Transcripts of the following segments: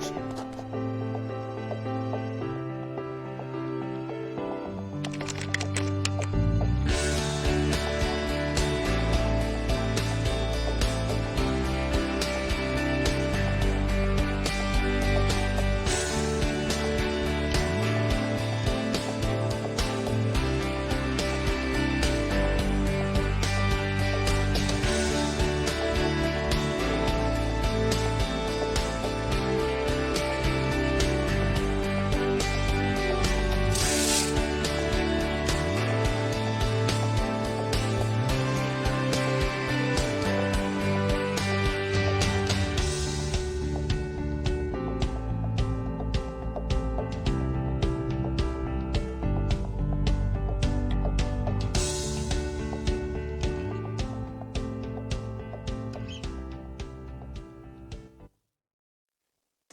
있습니다.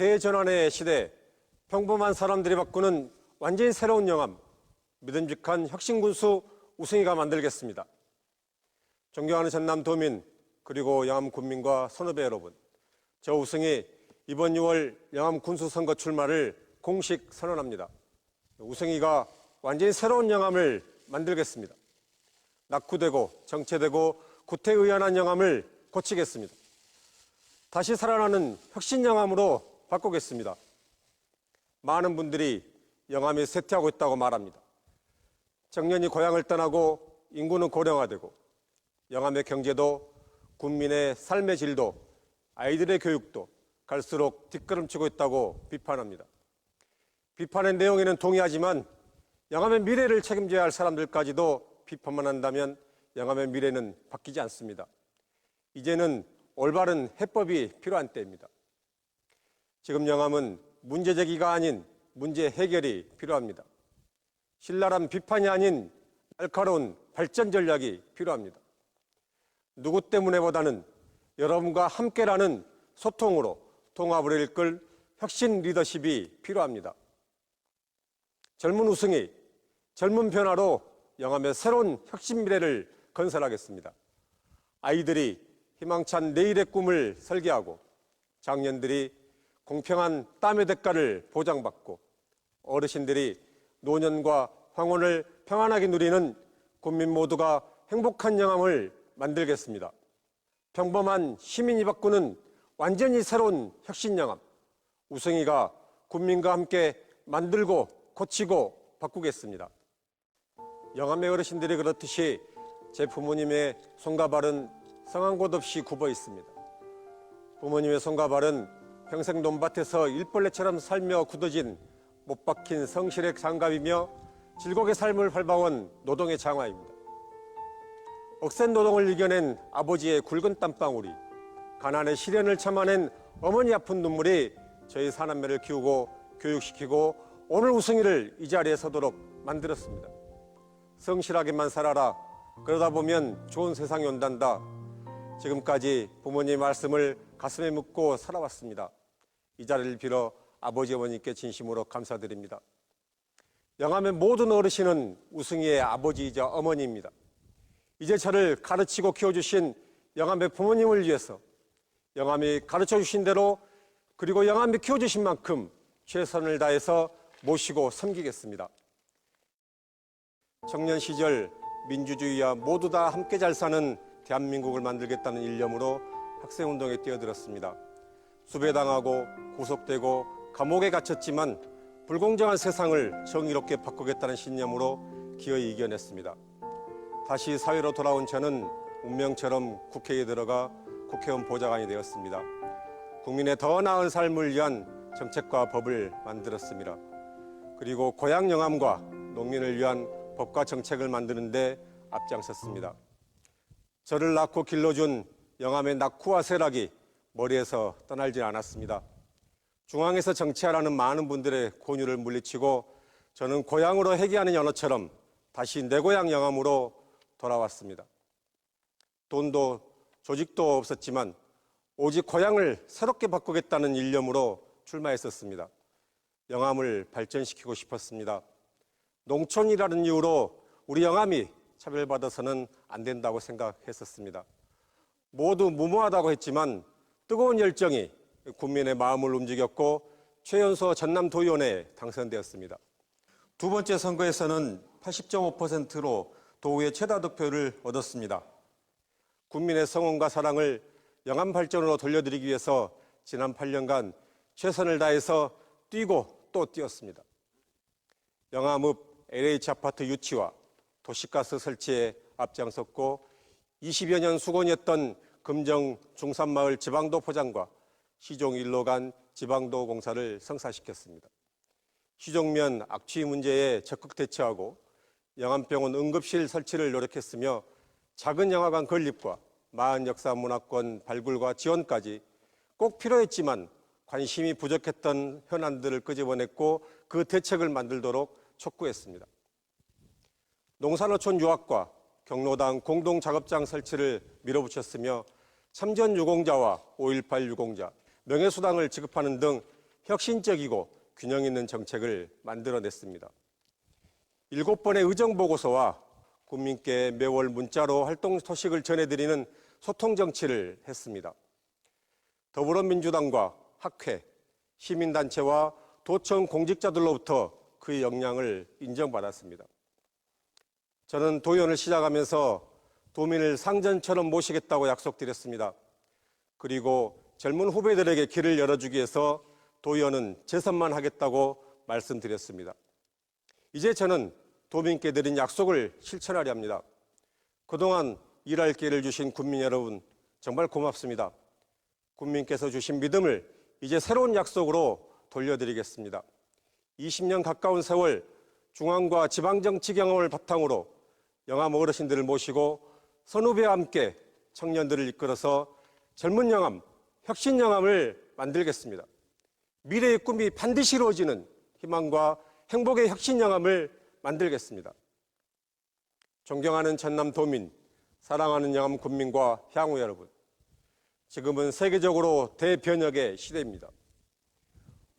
대전환의 시대, 평범한 사람들이 바꾸는 완전히 새로운 영암, 믿음직한 혁신군수 우승희가 만들겠습니다. 존경하는 전남도민 그리고 영암 군민과 선후배 여러분, 저 우승희 이번 6월 영암 군수선거 출마를 공식 선언합니다. 우승희가 완전히 새로운 영암을 만들겠습니다. 낙후되고 정체되고 구태의연한 영암을 고치겠습니다. 다시 살아나는 혁신 영암으로 바꾸겠습니다. 많은 분들이 영암이 쇠퇴하고 있다고 말합니다. 청년이 고향을 떠나고 인구는 고령화되고 영암의 경제도 군민의 삶의 질도 아이들의 교육도 갈수록 뒷걸음치고 있다고 비판합니다. 비판의 내용에는 동의하지만 영암의 미래를 책임져야 할 사람들까지도 비판만 한다면 영암의 미래는 바뀌지 않습니다. 이제는 올바른 해법이 필요한 때입니다. 지금 영암은 문제 제기가 아닌 문제 해결이 필요합니다. 신랄한 비판이 아닌 날카로운 발전 전략이 필요합니다. 누구 때문에보다는 여러분과 함께라는 소통으로 통합을 이끌 혁신 리더십이 필요합니다. 젊은 우승희, 젊은 변화로 영암의 새로운 혁신 미래를 건설하겠습니다. 아이들이 희망찬 내일의 꿈을 설계하고 장년들이 공평한 땀의 대가를 보장받고 어르신들이 노년과 황혼을 평안하게 누리는 국민 모두가 행복한 영암을 만들겠습니다. 평범한 시민이 바꾸는 완전히 새로운 혁신 영암, 우승희가 국민과 함께 만들고 고치고 바꾸겠습니다. 영암의 어르신들이 그렇듯이 제 부모님의 손과 발은 성한 곳 없이 굽어 있습니다. 부모님의 손과 발은 평생 논밭에서 일벌레처럼 살며 굳어진 못 박힌 성실의 장갑이며 질곡의 삶을 활바온 노동의 장화입니다. 억센 노동을 이겨낸 아버지의 굵은 땀방울이, 가난의 시련을 참아낸 어머니 아픈 눈물이 저희 사남매를 키우고 교육시키고 오늘 우승희를 이 자리에 서도록 만들었습니다. 성실하게만 살아라. 그러다 보면 좋은 세상이 온단다. 지금까지 부모님의 말씀을 가슴에 묻고 살아왔습니다. 이 자리를 빌어 아버지 어머니께 진심으로 감사드립니다. 영암의 모든 어르신은 우승희의 아버지이자 어머니입니다. 이제 저를 가르치고 키워주신 영암의 부모님을 위해서 영암이 가르쳐주신 대로 그리고 영암이 키워주신 만큼 최선을 다해서 모시고 섬기겠습니다. 청년 시절 민주주의와 모두 다 함께 잘 사는 대한민국을 만들겠다는 일념으로 학생운동에 뛰어들었습니다. 수배당하고 구속되고 감옥에 갇혔지만 불공정한 세상을 정의롭게 바꾸겠다는 신념으로 기어이 이겨냈습니다. 다시 사회로 돌아온 저는 운명처럼 국회에 들어가 국회의원 보좌관이 되었습니다. 국민의 더 나은 삶을 위한 정책과 법을 만들었습니다. 그리고 고향 영암과 농민을 위한 법과 정책을 만드는 데 앞장섰습니다. 저를 낳고 길러준 영암의 낙후와 쇠락이 머리에서 떠날지 않았습니다. 중앙에서 정치하라는 많은 분들의 권유를 물리치고 저는 고향으로 회귀하는 연어처럼 다시 내 고향 영암으로 돌아왔습니다. 돈도 조직도 없었지만 오직 고향을 새롭게 바꾸겠다는 일념으로 출마했었습니다. 영암을 발전시키고 싶었습니다. 농촌이라는 이유로 우리 영암이 차별받아서는 안 된다고 생각했었습니다. 모두 무모하다고 했지만 뜨거운 열정이 국민의 마음을 움직였고 최연소 전남도의원에 당선되었습니다. 두 번째 선거에서는 80.5%로 도의회 최다 득표를 얻었습니다. 국민의 성원과 사랑을 영암 발전으로 돌려드리기 위해서 지난 8년간 최선을 다해서 뛰고 또 뛰었습니다. 영암읍 LH 아파트 유치와 도시가스 설치에 앞장섰고 20여 년 수건이었던 금정 중산마을 지방도 포장과 시종 1로 지방도 공사를 성사시켰습니다. 시종면 악취 문제에 적극 대처하고 영암병원 응급실 설치를 노력했으며 작은 영화관 건립과 마을 역사 문화권 발굴과 지원까지 꼭 필요했지만 관심이 부족했던 현안들을 끄집어냈고 그 대책을 만들도록 촉구했습니다. 농산어촌 유학과 경로당 공동작업장 설치를 밀어붙였으며 참전 유공자와 5.18 유공자, 명예수당을 지급하는 등 혁신적이고 균형 있는 정책을 만들어냈습니다. 7번의 의정보고서와 국민께 매월 문자로 활동 소식을 전해드리는 소통정치를 했습니다. 더불어민주당과 학회, 시민단체와 도청 공직자들로부터 그의 역량을 인정받았습니다. 저는 도의원을 시작하면서 도민을 상전처럼 모시겠다고 약속드렸습니다. 그리고 젊은 후배들에게 길을 열어주기 위해서 도의원은 재선만 하겠다고 말씀드렸습니다. 이제 저는 도민께 드린 약속을 실천하려 합니다. 그동안 일할 기회를 주신 국민 여러분 정말 고맙습니다. 국민께서 주신 믿음을 이제 새로운 약속으로 돌려드리겠습니다. 20년 가까운 세월 중앙과 지방정치 경험을 바탕으로 영암 어르신들을 모시고 선후배와 함께 청년들을 이끌어서 젊은 영암, 혁신 영암을 만들겠습니다. 미래의 꿈이 반드시 이루어지는 희망과 행복의 혁신 영암을 만들겠습니다. 존경하는 전남도민, 사랑하는 영암 군민과 향후 여러분, 지금은 세계적으로 대변혁의 시대입니다.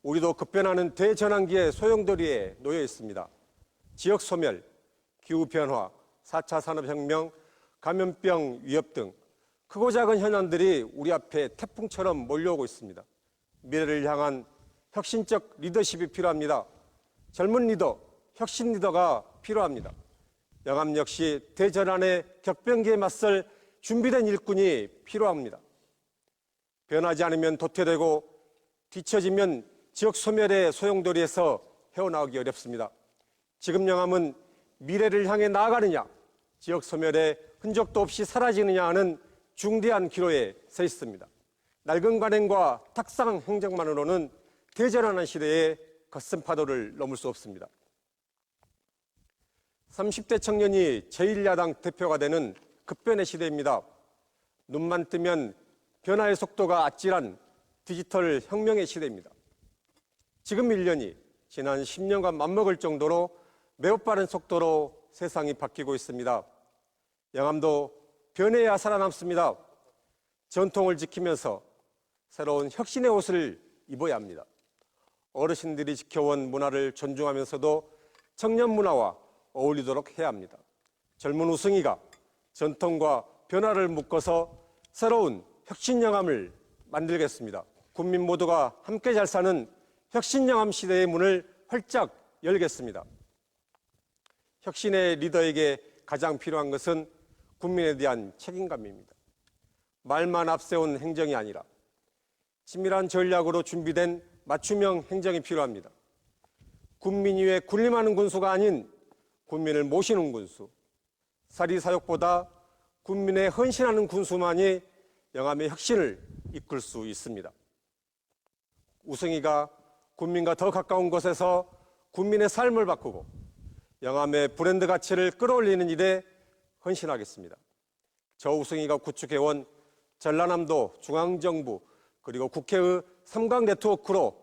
우리도 급변하는 대전환기의 소용돌이에 놓여 있습니다. 지역 소멸, 기후변화, 4차 산업혁명, 감염병 위협 등 크고 작은 현안들이 우리 앞에 태풍처럼 몰려오고 있습니다. 미래를 향한 혁신적 리더십이 필요합니다. 젊은 리더, 혁신 리더가 필요합니다. 영암 역시 대전환의 격변기에 맞설 준비된 일꾼이 필요합니다. 변하지 않으면 도태되고 뒤처지면 지역 소멸의 소용돌이에서 헤어나오기 어렵습니다. 지금 영암은 미래를 향해 나아가느냐, 지역 소멸의 흔적도 없이 사라지느냐 하는 중대한 기로에 서 있습니다. 낡은 관행과 탁상 행정만으로는 대전환한 시대의 거센 파도를 넘을 수 없습니다. 30대 청년이 제1야당 대표가 되는 급변의 시대입니다. 눈만 뜨면 변화의 속도가 아찔한 디지털 혁명의 시대입니다. 지금 1년이 지난 10년과 맞먹을 정도로 매우 빠른 속도로 세상이 바뀌고 있습니다. 영암도 변해야 살아남습니다. 전통을 지키면서 새로운 혁신의 옷을 입어야 합니다. 어르신들이 지켜온 문화를 존중하면서도 청년 문화와 어울리도록 해야 합니다. 젊은 우승이가 전통과 변화를 묶어서 새로운 혁신 영암을 만들겠습니다. 국민 모두가 함께 잘 사는 혁신 영암 시대의 문을 활짝 열겠습니다. 혁신의 리더에게 가장 필요한 것은 국민에 대한 책임감입니다. 말만 앞세운 행정이 아니라 치밀한 전략으로 준비된 맞춤형 행정이 필요합니다. 국민 위에 군림하는 군수가 아닌 국민을 모시는 군수, 사리사욕보다 국민에 헌신하는 군수만이 영암의 혁신을 이끌 수 있습니다. 우승희가 국민과 더 가까운 곳에서 국민의 삶을 바꾸고 영암의 브랜드 가치를 끌어올리는 일에 헌신하겠습니다. 저 우승희가 구축해온 전라남도 중앙정부 그리고 국회의 삼각 네트워크로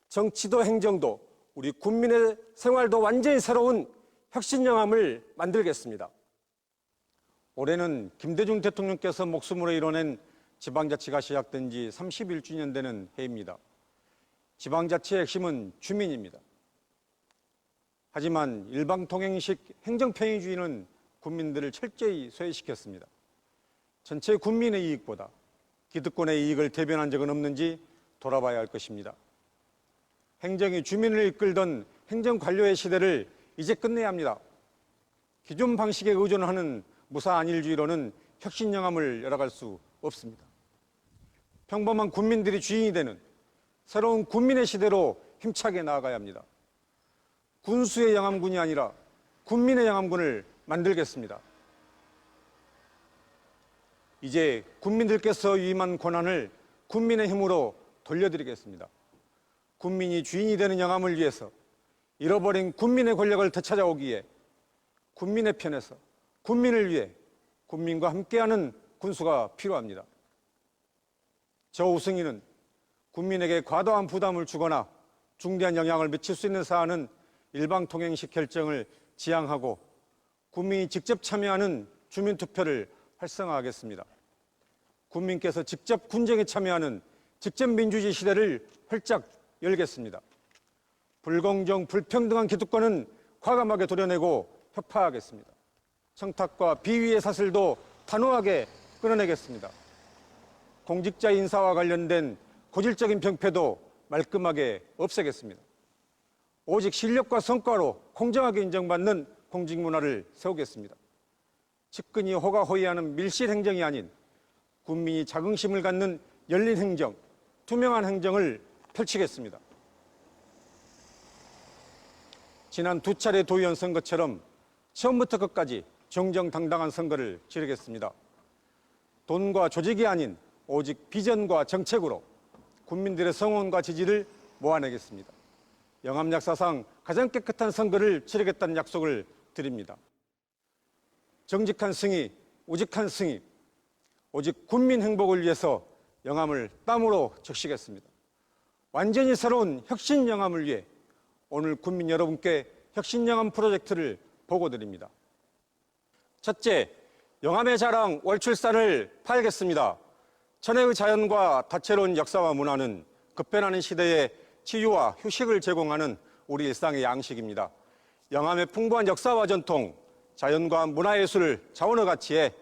정치도 행정도 우리 국민의 생활도 완전히 새로운 혁신 영암을 만들겠습니다. 올해는 김대중 대통령께서 목숨으로 이뤄낸 지방자치가 시작된 지 31주년 되는 해입니다. 지방자치의 핵심은 주민입니다. 하지만 일방통행식 행정편의주의는 국민들을 철저히 소외시켰습니다. 전체 국민의 이익보다 기득권의 이익을 대변한 적은 없는지 돌아봐야 할 것입니다. 행정이 주민을 이끌던 행정관료의 시대를 이제 끝내야 합니다. 기존 방식에 의존하는 무사안일주의로는 혁신영암을 열어갈 수 없습니다. 평범한 국민들이 주인이 되는 새로운 국민의 시대로 힘차게 나아가야 합니다. 군수의 영암군이 아니라 국민의 영암군을 만들겠습니다. 이제 국민들께서 위임한 권한을 국민의 힘으로 돌려드리겠습니다. 국민이 주인이 되는 영암을 위해서 잃어버린 국민의 권력을 되찾아오기에 국민의 편에서 국민을 위해 국민과 함께하는 군수가 필요합니다. 저 우승희는 국민에게 과도한 부담을 주거나 중대한 영향을 미칠 수 있는 사안은 일방통행식 결정을 지향하고 국민이 직접 참여하는 주민투표를 활성화하겠습니다. 국민께서 직접 군정에 참여하는 직접민주주의 시대를 활짝 열겠습니다. 불공정, 불평등한 기득권은 과감하게 도려내고 혁파하겠습니다. 청탁과 비위의 사슬도 단호하게 끊어내겠습니다. 공직자 인사와 관련된 고질적인 병폐도 말끔하게 없애겠습니다. 오직 실력과 성과로 공정하게 인정받는 공직문화를 세우겠습니다. 측근이 호가호위하는 밀실 행정이 아닌 국민이 자긍심을 갖는 열린 행정, 투명한 행정을 펼치겠습니다. 지난 두 차례 도의원 선거처럼 처음부터 끝까지 정정당당한 선거를 치르겠습니다. 돈과 조직이 아닌 오직 비전과 정책으로 국민들의 성원과 지지를 모아내겠습니다. 영암 역사상 가장 깨끗한 선거를 치르겠다는 약속을 드립니다. 정직한 승희, 우직한 승희, 오직 국민 행복을 위해서 영암을 땀으로 적시겠습니다. 완전히 새로운 혁신 영암을 위해 오늘 국민 여러분께 혁신 영암 프로젝트를 보고드립니다. 첫째, 영암의 자랑 월출산을 팔겠습니다. 천혜의 자연과 다채로운 역사와 문화는 급변하는 시대에 치유와 휴식을 제공하는 우리 일상의 양식입니다. 영암의 풍부한 역사와 전통, 자연과 문화예술 자원의 가치에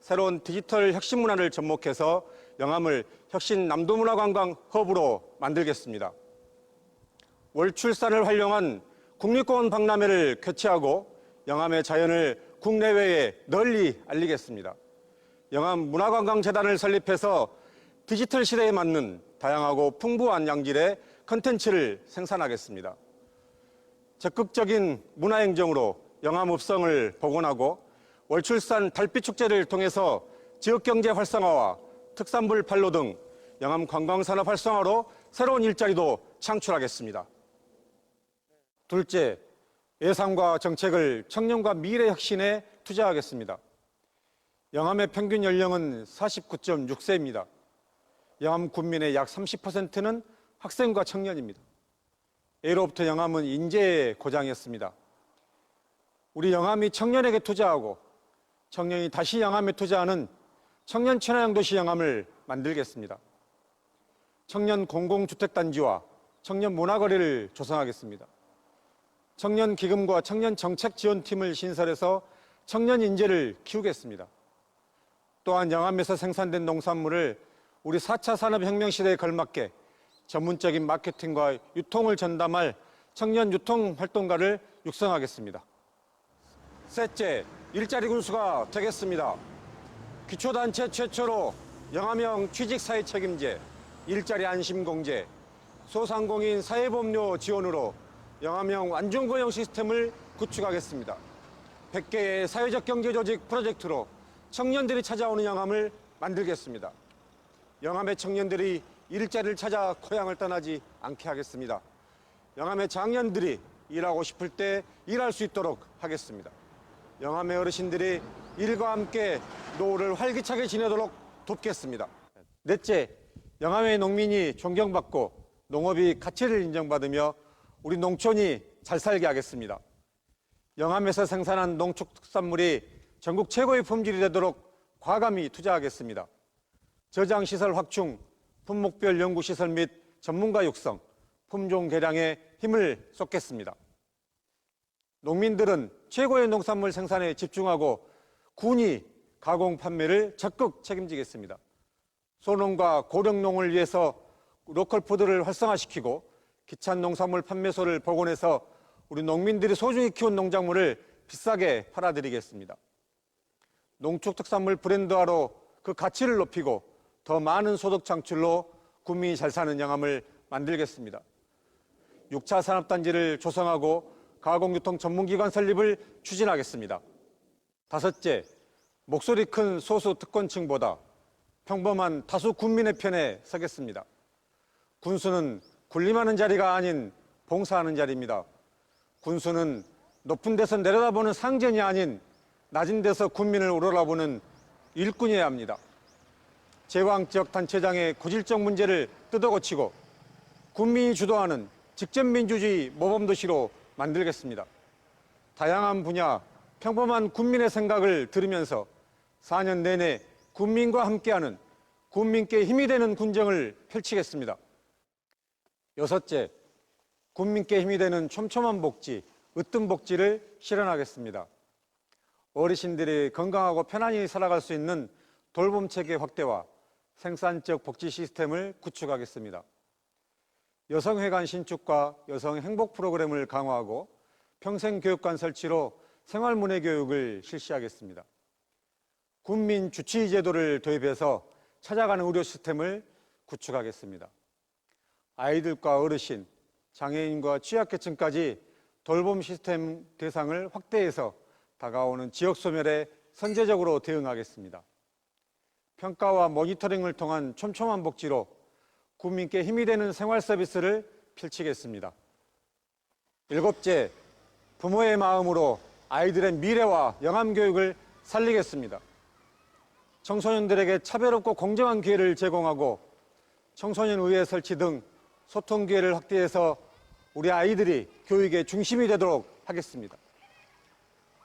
새로운 디지털 혁신 문화를 접목해서 영암을 혁신 남도문화관광 허브로 만들겠습니다. 월출산을 활용한 국립공원 박람회를 개최하고 영암의 자연을 국내외에 널리 알리겠습니다. 영암 문화관광재단을 설립해서 디지털 시대에 맞는 다양하고 풍부한 양질의 콘텐츠를 생산하겠습니다. 적극적인 문화행정으로 영암 읍성을 복원하고 월출산 달빛축제를 통해서 지역경제 활성화와 특산물 판로 등 영암 관광산업 활성화로 새로운 일자리도 창출하겠습니다. 둘째, 예산과 정책을 청년과 미래 혁신에 투자하겠습니다. 영암의 평균 연령은 49.6세입니다. 영암 군민의 약 30%는 학생과 청년입니다. 예로부터 영암은 인재의 고장이었습니다. 우리 영암이 청년에게 투자하고 청년이 다시 영암에 투자하는 청년 친화형 도시 영암을 만들겠습니다. 청년 공공주택단지와 청년 문화거리를 조성하겠습니다. 청년 기금과 청년 정책 지원팀을 신설해서 청년 인재를 키우겠습니다. 또한 영암에서 생산된 농산물을 우리 4차 산업혁명 시대에 걸맞게 전문적인 마케팅과 유통을 전담할 청년 유통활동가를 육성하겠습니다. 셋째, 일자리 군수가 되겠습니다. 기초단체 최초로 영암형 취직사회 책임제, 일자리 안심공제, 소상공인 사회보험료 지원으로 영암형 완전고용 시스템을 구축하겠습니다. 100개의 사회적 경제조직 프로젝트로 청년들이 찾아오는 영암을 만들겠습니다. 영암의 청년들이 일자리를 찾아 고향을 떠나지 않게 하겠습니다. 영암의 장년들이 일하고 싶을 때 일할 수 있도록 하겠습니다. 영암의 어르신들이 일과 함께 노후를 활기차게 지내도록 돕겠습니다. 넷째, 영암의 농민이 존경받고 농업이 가치를 인정받으며 우리 농촌이 잘 살게 하겠습니다. 영암에서 생산한 농축특산물이 전국 최고의 품질이 되도록 과감히 투자하겠습니다. 저장시설 확충, 품목별 연구시설 및 전문가 육성, 품종 개량에 힘을 쏟겠습니다. 농민들은 최고의 농산물 생산에 집중하고 군이 가공 판매를 적극 책임지겠습니다. 소농과 고령농을 위해서 로컬푸드를 활성화시키고 기찬 농산물 판매소를 복원해서 우리 농민들이 소중히 키운 농작물을 비싸게 팔아드리겠습니다. 농축특산물 브랜드화로 그 가치를 높이고 더 많은 소득 창출로 국민이 잘 사는 영암을 만들겠습니다. 6차 산업단지를 조성하고 가공유통 전문기관 설립을 추진하겠습니다. 다섯째, 목소리 큰 소수 특권층보다 평범한 다수 국민의 편에 서겠습니다. 군수는 군림하는 자리가 아닌 봉사하는 자리입니다. 군수는 높은 데서 내려다보는 상전이 아닌 낮은 데서 국민을 우러러보는 일꾼이어야 합니다. 제왕지역단체장의 고질적 문제를 뜯어고치고 국민이 주도하는 직접민주주의 모범도시로 만들겠습니다. 다양한 분야 평범한 국민의 생각을 들으면서 4년 내내 국민과 함께하는 국민께 힘이 되는 군정을 펼치겠습니다. 여섯째, 국민께 힘이 되는 촘촘한 복지, 으뜸 복지를 실현하겠습니다. 어르신들이 건강하고 편안히 살아갈 수 있는 돌봄 체계 확대와 생산적 복지 시스템을 구축하겠습니다. 여성회관 신축과 여성 행복 프로그램을 강화하고 평생교육관 설치로 생활문화 교육을 실시하겠습니다. 국민 주치의 제도를 도입해서 찾아가는 의료 시스템을 구축하겠습니다. 아이들과 어르신, 장애인과 취약계층까지 돌봄 시스템 대상을 확대해서 다가오는 지역 소멸에 선제적으로 대응하겠습니다. 평가와 모니터링을 통한 촘촘한 복지로 국민께 힘이 되는 생활 서비스를 펼치겠습니다. 일곱째, 부모의 마음으로 아이들의 미래와 영암 교육을 살리겠습니다. 청소년들에게 차별없고 공정한 기회를 제공하고 청소년의회 설치 등 소통 기회를 확대해서 우리 아이들이 교육의 중심이 되도록 하겠습니다.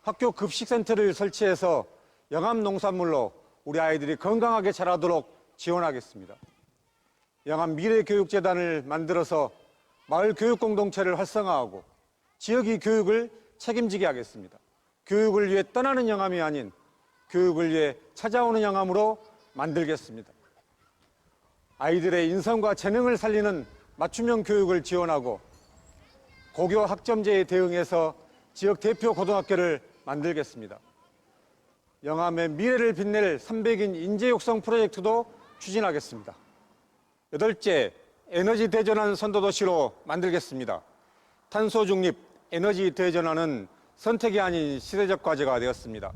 학교 급식센터를 설치해서 영암 농산물로 우리 아이들이 건강하게 자라도록 지원하겠습니다. 영암 미래교육재단을 만들어서 마을 교육 공동체를 활성화하고 지역의 교육을 책임지게 하겠습니다. 교육을 위해 떠나는 영암이 아닌 교육을 위해 찾아오는 영암으로 만들겠습니다. 아이들의 인성과 재능을 살리는 맞춤형 교육을 지원하고 고교 학점제에 대응해서 지역 대표 고등학교를 만들겠습니다. 영암의 미래를 빛낼 300인 인재 육성 프로젝트도 추진하겠습니다. 여덟째, 에너지 대전환 선도도시로 만들겠습니다. 탄소 중립, 에너지 대전환은 선택이 아닌 시대적 과제가 되었습니다.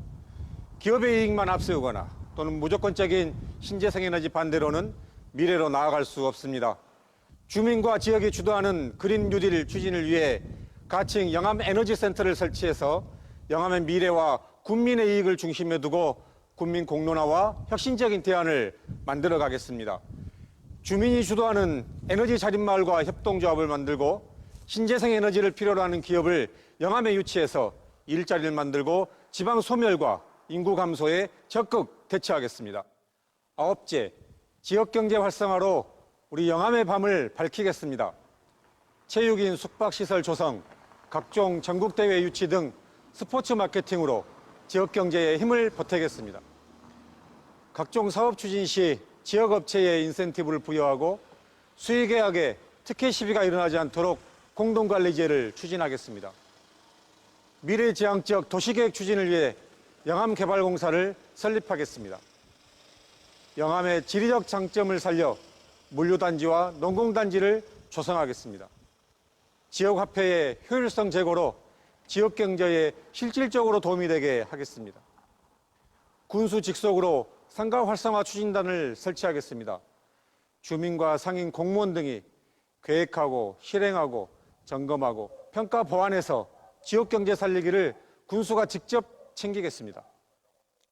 기업의 이익만 앞세우거나 또는 무조건적인 신재생에너지 반대로는 미래로 나아갈 수 없습니다. 주민과 지역이 주도하는 그린 뉴딜 추진을 위해 가칭 영암 에너지 센터를 설치해서 영암의 미래와 국민의 이익을 중심에 두고 국민 공론화와 혁신적인 대안을 만들어 가겠습니다. 주민이 주도하는 에너지 자립마을과 협동조합을 만들고 신재생 에너지를 필요로 하는 기업을 영암에 유치해서 일자리를 만들고 지방 소멸과 인구 감소에 적극 대처하겠습니다. 아홉째, 지역경제 활성화로 우리 영암의 밤을 밝히겠습니다. 체육인 숙박시설 조성, 각종 전국대회 유치 등 스포츠 마케팅으로 지역경제에 힘을 보태겠습니다. 각종 사업 추진 시 지역업체에 인센티브를 부여하고 수의계약에 특혜 시비가 일어나지 않도록 공동관리제를 추진하겠습니다. 미래지향적 도시계획 추진을 위해 영암개발공사를 설립하겠습니다. 영암의 지리적 장점을 살려 물류단지와 농공단지를 조성하겠습니다. 지역화폐의 효율성 제고로 지역경제에 실질적으로 도움이 되게 하겠습니다. 군수 직속으로 상가 활성화 추진단을 설치하겠습니다. 주민과 상인 공무원 등이 계획하고 실행하고 점검하고 평가 보완해서 지역경제 살리기를 군수가 직접 챙기겠습니다.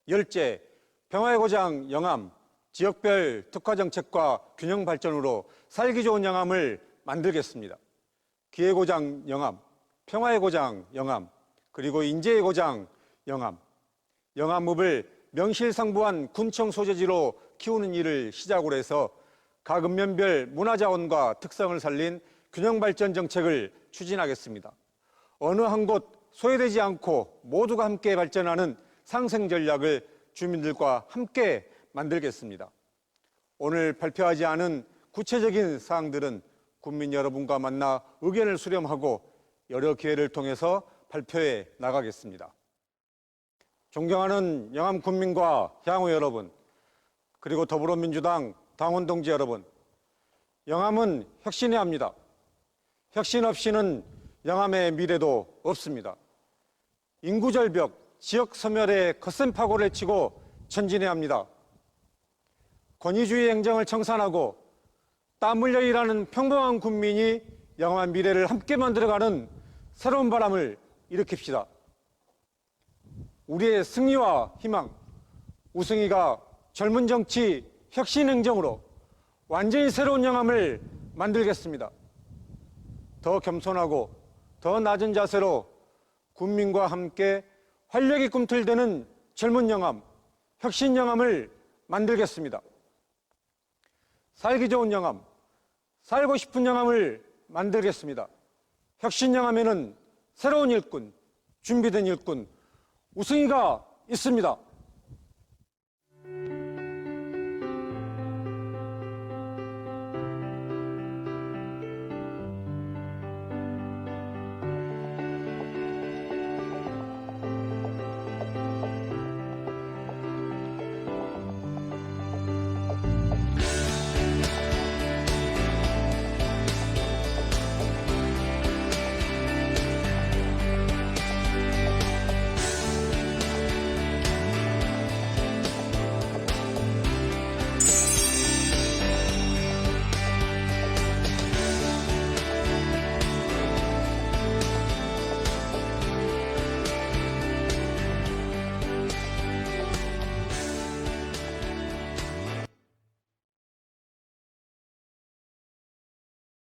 열째, 평화의 고장 영암, 지역별 특화정책과 균형 발전으로 살기 좋은 영암을 만들겠습니다. 기회의 고장 영암, 평화의 고장 영암, 그리고 인재의 고장 영암. 영암읍을 명실상부한 군청 소재지로 키우는 일을 시작으로 해서 각 읍면별 문화자원과 특성을 살린 균형발전 정책을 추진하겠습니다. 어느 한 곳 소외되지 않고 모두가 함께 발전하는 상생 전략을 주민들과 함께 만들겠습니다. 오늘 발표하지 않은 구체적인 사항들은 국민 여러분과 만나 의견을 수렴하고 여러 기회를 통해서 발표해 나가겠습니다. 존경하는 영암 군민과 향후 여러분, 그리고 더불어민주당 당원 동지 여러분, 영암은 혁신해야 합니다. 혁신 없이는 영암의 미래도 없습니다. 인구 절벽, 지역 소멸에 거센 파고를 치고 전진해야 합니다. 권위주의 행정을 청산하고 땀 흘려 일하는 평범한 국민이 영암의 미래를 함께 만들어가는 새로운 바람을 일으킵시다. 우리의 승리와 희망, 우승희가 젊은 정치, 혁신 행정으로 완전히 새로운 영암을 만들겠습니다. 더 겸손하고 더 낮은 자세로 국민과 함께 활력이 꿈틀대는 젊은 영암, 혁신 영암을 만들겠습니다. 살기 좋은 영암, 살고 싶은 영암을 만들겠습니다. 혁신 영암에는 새로운 일꾼, 준비된 일꾼, 우승희가 있습니다.